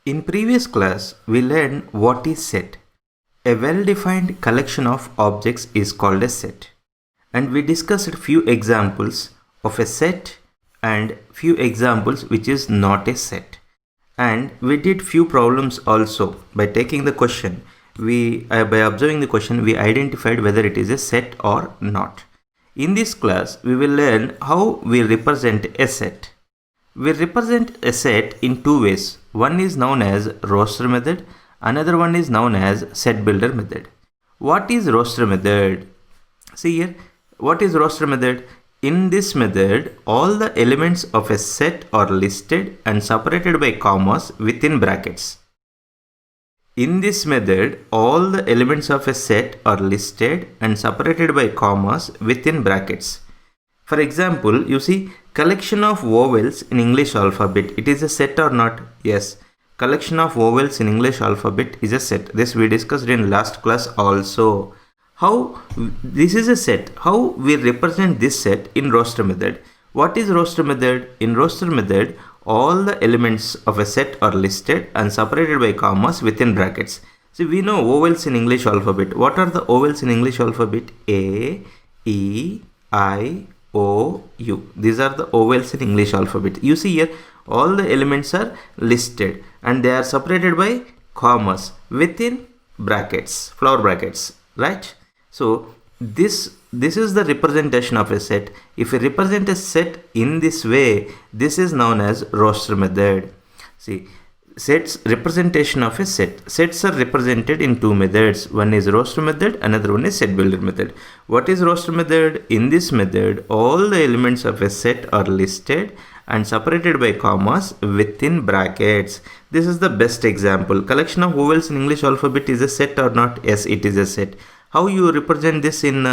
In previous class, we learned what is set. A well-defined collection of objects is called a set. And we discussed few examples of a set and few examples which is not a set. And we did few problems also. By taking the question, by observing the question, we identified whether it is a set or not. In this class, we will learn how we represent a set. We represent a set in two ways. One is known as roster method, another one is known as set builder method. What is roster method? See here, what is roster method? In this method, all the elements of a set are listed and separated by commas within brackets. In this method, all the elements of a set are listed and separated by commas within brackets. For example, you see collection of vowels in English alphabet. It is a set or not? Yes. Collection of vowels in English alphabet is a set. This we discussed in last class also. How this is a set. How we represent this set in roster method. What is roster method? In roster method, all the elements of a set are listed and separated by commas within brackets. See, we know vowels in English alphabet. What are the vowels in English alphabet? A, E, I, O, U. These are the vowels in English alphabet. You see here, all the elements are listed and they are separated by commas within brackets, flower brackets, right? So this is the representation of a set. If we represent a set in this way, this is known as roster method. See, sets representation of a set. Sets are represented in two methods. One is roster method, another one is set builder method. What is roster method? In this method, all the elements of a set are listed and separated by commas within brackets. This is the best example. Collection of vowels in English alphabet is a set or not? Yes, it is a set. How you represent this in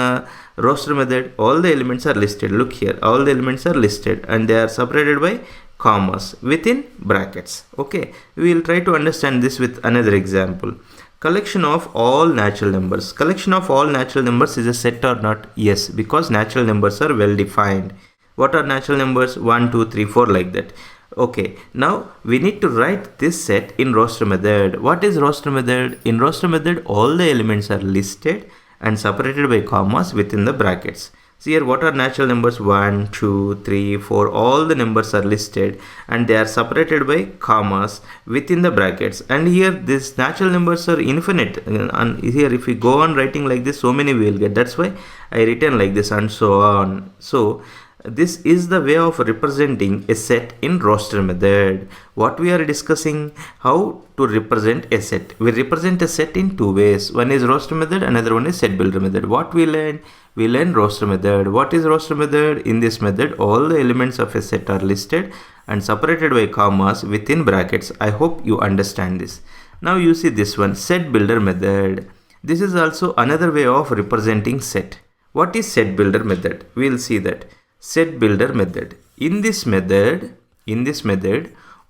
roster method? All the elements are listed. Look here, all the elements are listed and they are separated by commas within brackets. Okay, we will try to understand this with another example. Collection of all natural numbers. Collection of all natural numbers is a set or not? Yes, because natural numbers are well defined. What are natural numbers? 1, 2, 3, 4, like that. Okay, now we need to write this set in roster method. What is roster method? In roster method, all the elements are listed and separated by commas within the brackets. See here, what are natural numbers? 1, 2, 3, 4. All the numbers are listed and they are separated by commas within the brackets. And here, these natural numbers are infinite. And here, if we go on writing like this, so many we will get. That's why I written like this and so on. So this is the way of representing a set in roster method. What we are discussing, how to represent a set. We represent a set in two ways. One is roster method, another one is set builder method. What we learn? We learn roster method. What is roster method? In this method, all the elements of a set are listed and separated by commas within brackets. I hope you understand this. Now you see this one, set builder method. This is also another way of representing set. What is set builder method? We will see that. Set builder method. In this method,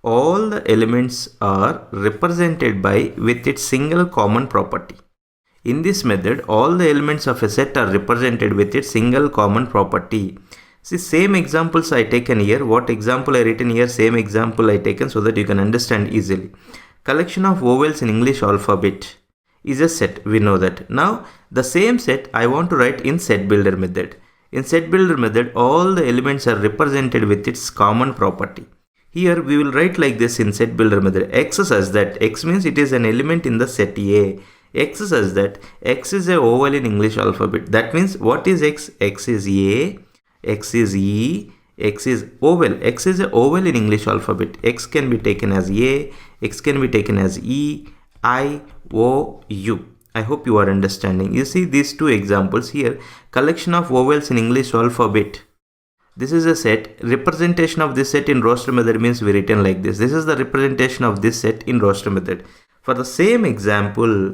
all the elements are represented by with its single common property. In this method, all the elements of a set are represented with its single common property. See, same examples I taken here. What example I written here? Same example I taken so that you can understand easily. Collection of vowels in English alphabet is a set. We know that. Now, the same set I want to write in set builder method. In set builder method, all the elements are represented with its common property. Here we will write like this in set builder method. X says that X means it is an element in the set A. X says that X is a vowel in English alphabet. That means what is X? X is A, X is E, X is vowel. X is a vowel in English alphabet. X can be taken as A, X can be taken as E, I, O, U. I hope you are understanding. You see these two examples here. Collection of vowels in English alphabet. This is a set. Representation of this set in roster method means we written like this. This is the representation of this set in roster method. For the same example,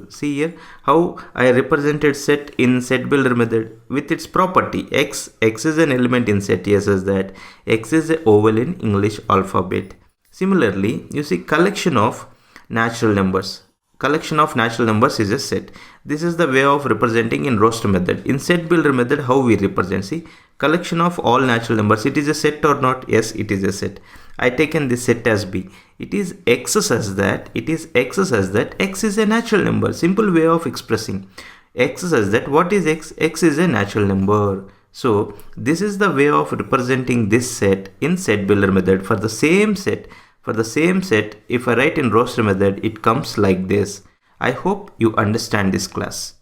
see here how I represented set in set builder method with its property. X is an element in set A says that X is a vowel in English alphabet. Similarly, you see collection of natural numbers. collection of natural numbers is a set. This is the way of representing in roster method. In set builder method, how we represent? See, collection of all natural numbers. It is a set or not? Yes, it is a set. I taken this set as B. It is X such that X is a natural number. Simple way of expressing. X such that what is X? X is a natural number. So this is the way of representing this set in set builder method. For the same set, if I write in roster method, it comes like this. I hope you understand this class.